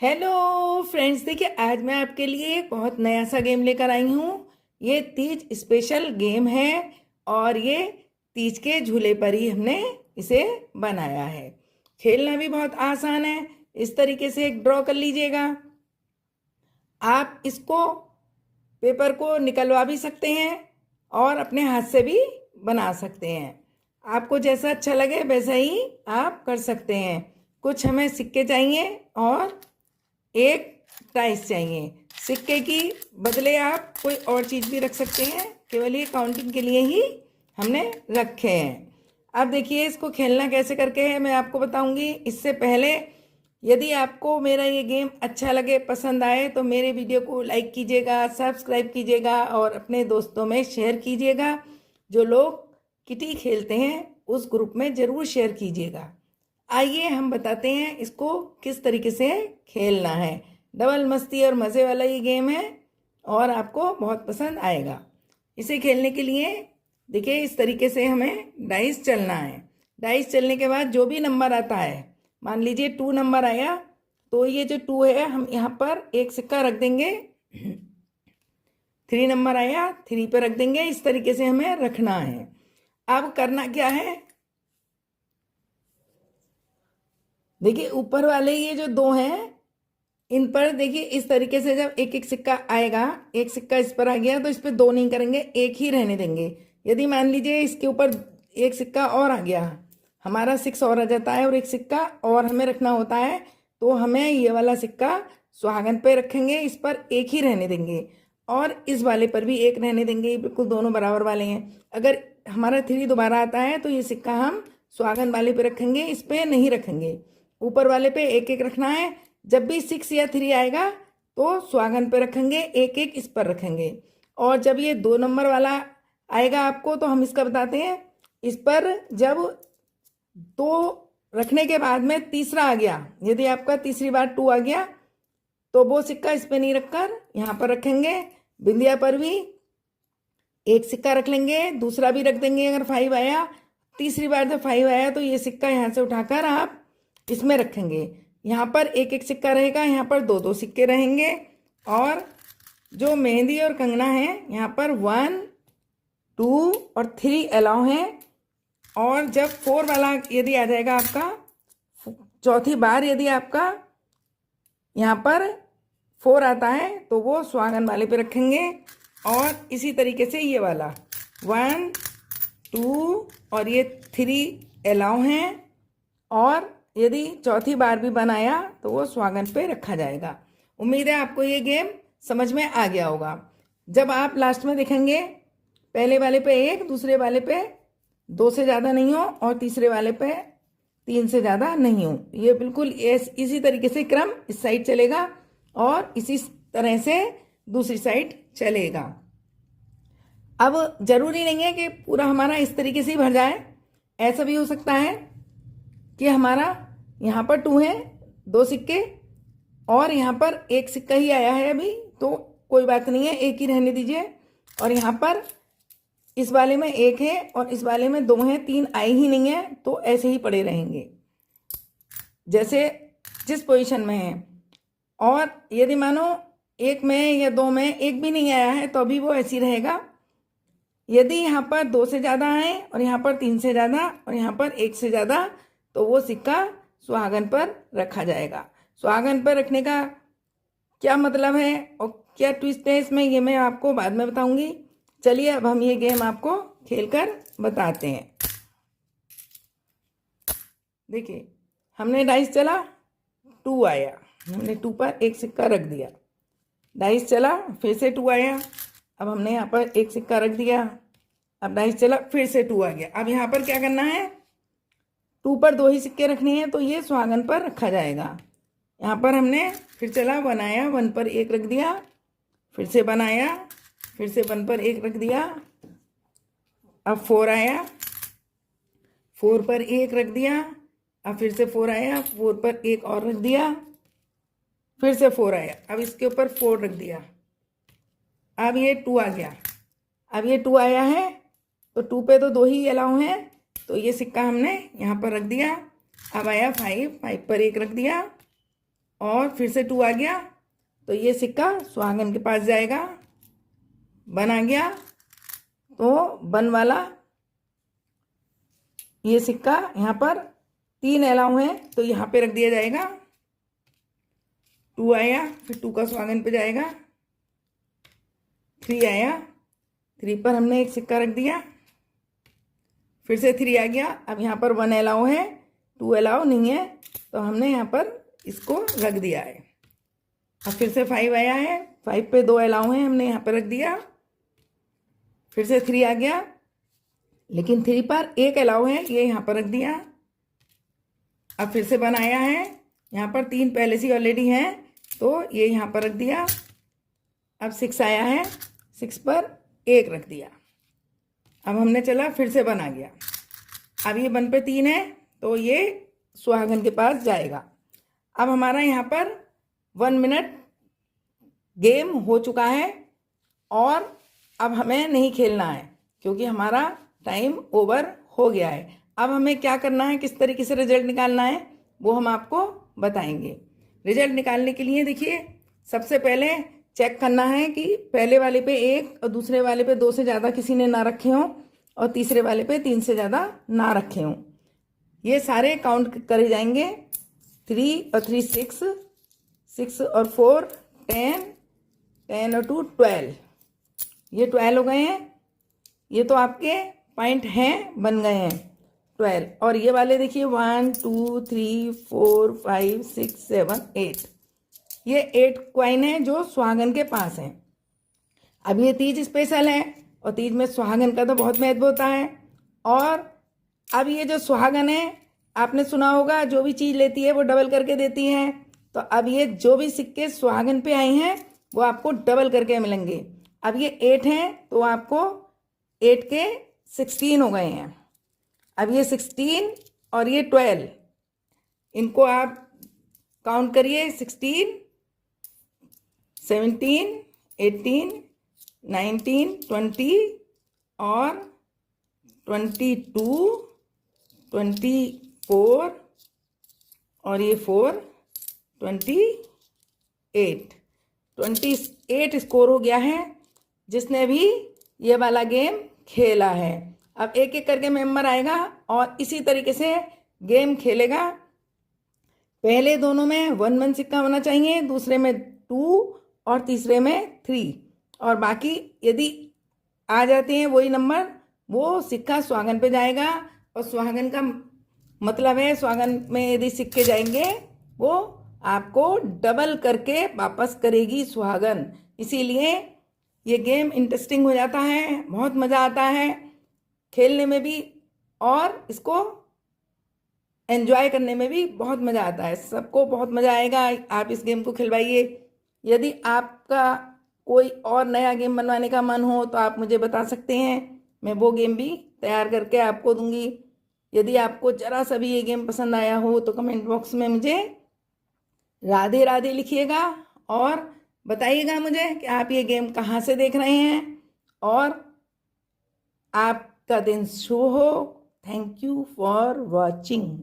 Hello friends, देखिए आज मैं आपके लिए एक बहुत नया सा गेम लेकर आई हूँ। ये तीज स्पेशल गेम है और ये तीज के झूले पर ही हमने इसे बनाया है। खेलना भी बहुत आसान है। इस तरीके से एक ड्रॉ कर लीजिएगा। आप इसको पेपर को निकलवा भी सकते हैं और अपने हाथ से भी बना सकते हैं। आपको जैसा अच्छा लगे वैसा ही आप कर सकते हैं। कुछ हमें सिक्के चाहिए और एक डाइस चाहिए। सिक्के की बदले आप कोई और चीज़ भी रख सकते हैं, केवल ये काउंटिंग के लिए ही हमने रखे हैं। अब देखिए इसको खेलना कैसे करके है मैं आपको बताऊंगी। इससे पहले यदि आपको मेरा ये गेम अच्छा लगे, पसंद आए, तो मेरे वीडियो को लाइक कीजिएगा, सब्सक्राइब कीजिएगा और अपने दोस्तों में शेयर कीजिएगा। जो लोग किटी खेलते हैं उस ग्रुप में ज़रूर शेयर कीजिएगा। आइए हम बताते हैं इसको किस तरीके से खेलना है। डबल मस्ती और मज़े वाला ये गेम है और आपको बहुत पसंद आएगा। इसे खेलने के लिए देखिए इस तरीके से हमें डाइस चलना है। डाइस चलने के बाद जो भी नंबर आता है, मान लीजिए 2 नंबर आया, तो ये जो 2 है हम यहाँ पर एक सिक्का रख देंगे। 3 नंबर आया, 3 पे रख देंगे। इस तरीके से हमें रखना है। अब करना क्या है, देखिए ऊपर वाले ये जो 2 हैं इन पर देखिए इस तरीके से जब एक एक सिक्का आएगा, एक सिक्का इस पर आ गया तो इस पर 2 नहीं करेंगे, एक ही रहने देंगे। यदि मान लीजिए इसके ऊपर एक सिक्का और आ गया, हमारा 6 और आ जाता है और एक सिक्का और हमें रखना होता है, तो हमें ये वाला सिक्का सुहागन पे रखेंगे, इस पर एक ही रहने देंगे और इस वाले पर भी एक रहने देंगे। ये बिल्कुल दोनों बराबर वाले हैं। अगर हमारा 3 दोबारा आता है तो ये सिक्का हम सुहागन वाले पे रखेंगे, इस पे नहीं रखेंगे। ऊपर वाले पे एक एक रखना है। जब भी 6 या 3 आएगा तो सुहागन पे रखेंगे, एक एक इस पर रखेंगे। और जब ये 2 नंबर वाला आएगा आपको, तो हम इसका बताते हैं। इस पर जब 2 रखने के बाद में तीसरा आ गया, यदि आपका तीसरी बार 2 आ गया तो वो सिक्का इस पे नहीं रखकर यहाँ पर रखेंगे। बिंदिया पर भी एक सिक्का रख लेंगे, दूसरा भी रख देंगे। अगर 5 आया, तीसरी बार जब 5 आया तो ये सिक्का यहाँ से उठाकर आप इसमें रखेंगे। यहाँ पर एक एक सिक्का रहेगा, यहाँ पर 2 2 सिक्के रहेंगे। और जो मेहंदी और कंगना है यहाँ पर 1 2 और 3 अलाउ हैं। और जब 4 वाला यदि आ जाएगा आपका, चौथी बार यदि आपका यहाँ पर 4 आता है तो वो सुहागन वाले पे रखेंगे। और इसी तरीके से ये वाला 1 2 और ये 3 अलाउ हैं। और यदि चौथी बार भी बनाया तो वो सुहागन पे रखा जाएगा। उम्मीद है आपको ये गेम समझ में आ गया होगा। जब आप लास्ट में देखेंगे, पहले वाले पे 1, दूसरे वाले पे 2 से ज़्यादा नहीं हो और तीसरे वाले पे 3 से ज़्यादा नहीं हो, ये बिल्कुल इसी तरीके से क्रम इस साइड चलेगा और इसी तरह से दूसरी साइड चलेगा। अब जरूरी नहीं है कि पूरा हमारा इस तरीके से ही भर जाए। ऐसा भी हो सकता है कि हमारा यहाँ पर 2 है, 2 सिक्के, और यहाँ पर एक सिक्का ही आया है अभी, तो कोई बात नहीं है, एक ही रहने दीजिए। और यहाँ पर इस वाले में 1 है और इस वाले में 2 हैं, 3 आए ही नहीं है, तो ऐसे ही पड़े रहेंगे जैसे जिस पोजीशन में है। और यदि मानो 1 में या 2 में एक भी नहीं आया है तो अभी वो ऐसे ही रहेगा। यदि यहाँ पर 2 से ज़्यादा आए और यहाँ पर 3 से ज़्यादा और यहाँ पर 1 से ज़्यादा, तो वो सिक्का सुहागन पर रखा जाएगा। सुहागन पर रखने का क्या मतलब है और क्या ट्विस्ट है इसमें, ये मैं आपको बाद में बताऊंगी। चलिए अब हम ये गेम आपको खेलकर बताते हैं। देखिए हमने डाइस चला, 2 आया, हमने 2 पर एक सिक्का रख दिया। डाइस चला, फिर से 2 आया, अब हमने यहाँ पर एक सिक्का रख दिया। अब डाइस चला, फिर से 2 आ गया। अब यहाँ पर क्या करना है, 2 पर 2 ही सिक्के रखने हैं, तो ये सुहागन पर रखा जाएगा। यहाँ पर हमने फिर चला, 1 आया, 1 पर एक रख दिया, फिर से 1 आया, फिर से 1 पर एक रख दिया। अब 4 आया, 4 पर एक रख दिया। अब फिर से 4 आया, 4 पर एक और रख दिया, फिर से 4 आया, अब इसके ऊपर 4 रख दिया। अब ये 2 आ गया, अब ये 2 आया है, तो 2 पे तो 2 ही अलाउ हैं, तो ये सिक्का हमने यहाँ पर रख दिया। अब आया 5, 5 पर एक रख दिया, और फिर से 2 आ गया तो ये सिक्का सुहागन के पास जाएगा। 1 आ गया तो 1 वाला ये सिक्का यहाँ पर 3 अलाउ है तो यहाँ पे रख दिया जाएगा। 2 आया फिर 2 का सुहागन पे जाएगा। 3 आया, 3 पर हमने एक सिक्का रख दिया। फिर से 3 आ गया। अब यहाँ पर 1 अलाउ है, 2 अलाउ नहीं है तो हमने यहाँ पर इसको रख दिया है। अब फिर से 5 आया है, 5 पे 2 अलाउ है, हमने यहाँ पर रख दिया। फिर से 3 आ गया लेकिन 3 पर 1 अलाउ है, ये यहाँ पर रख दिया। अब फिर से 1 आया है, यहाँ पर 3 पहले से ऑलरेडी हैं तो ये यहाँ पर रख दिया। अब 6 आया है, 6 पर 1 रख दिया। अब हमने चला फिर से 1 आ गया। अब ये 1 पे 3 है तो ये सुहागन के पास जाएगा। अब हमारा यहाँ पर 1 मिनट गेम हो चुका है और अब हमें नहीं खेलना है क्योंकि हमारा टाइम ओवर हो गया है। अब हमें क्या करना है, किस तरीके से रिजल्ट निकालना है वो हम आपको बताएंगे। रिजल्ट निकालने के लिए देखिए सबसे पहले चेक करना है कि पहले वाले पे 1 और दूसरे वाले पे 2 से ज़्यादा किसी ने ना रखे हों और तीसरे वाले पे 3 से ज़्यादा ना रखे हों। ये सारे काउंट करे जाएंगे। 3 और 3 6, 6 और 4 10, 10 और 2 12, ये 12 हो गए हैं। ये तो आपके पॉइंट हैं, बन गए हैं 12। और ये वाले देखिए 1 2 3 4 5 6 7 8, ये 8 क्वाइन है जो सुहागन के पास हैं। अब ये तीज स्पेशल है और तीज में सुहागन का तो बहुत महत्व होता है। और अब ये जो सुहागन है आपने सुना होगा जो भी चीज़ लेती है वो डबल करके देती हैं। तो अब ये जो भी सिक्के सुहागन पे आए हैं वो आपको डबल करके मिलेंगे। अब ये 8 हैं तो आपको 8 के 16 हो गए हैं। अब ये 16 और ये 12, इनको आप काउंट करिए। 16 17 18 19 20 और 22 24 और ये 4 28 स्कोर हो गया है जिसने भी ये वाला गेम खेला है। अब एक एक करके मेंबर आएगा और इसी तरीके से गेम खेलेगा। पहले दोनों में 1 1 सिक्का होना चाहिए, दूसरे में 2 और तीसरे में 3। और बाकी यदि आ जाते हैं वही नंबर, वो सिक्का सुहागन पे जाएगा। और सुहागन का मतलब है सुहागन में यदि सिक्के जाएंगे वो आपको डबल करके वापस करेगी सुहागन। इसीलिए ये गेम इंटरेस्टिंग हो जाता है, बहुत मज़ा आता है खेलने में भी और इसको एंजॉय करने में भी बहुत मज़ा आता है। सबको बहुत मज़ा आएगा। आप इस गेम को खिलवाइए। यदि आपका कोई और नया गेम बनवाने का मन हो तो आप मुझे बता सकते हैं, मैं वो गेम भी तैयार करके आपको दूंगी। यदि आपको जरा सा भी ये गेम पसंद आया हो तो कमेंट बॉक्स में मुझे राधे राधे लिखिएगा और बताइएगा मुझे कि आप ये गेम कहाँ से देख रहे हैं और आपका दिन शुभ हो। Thank you for watching.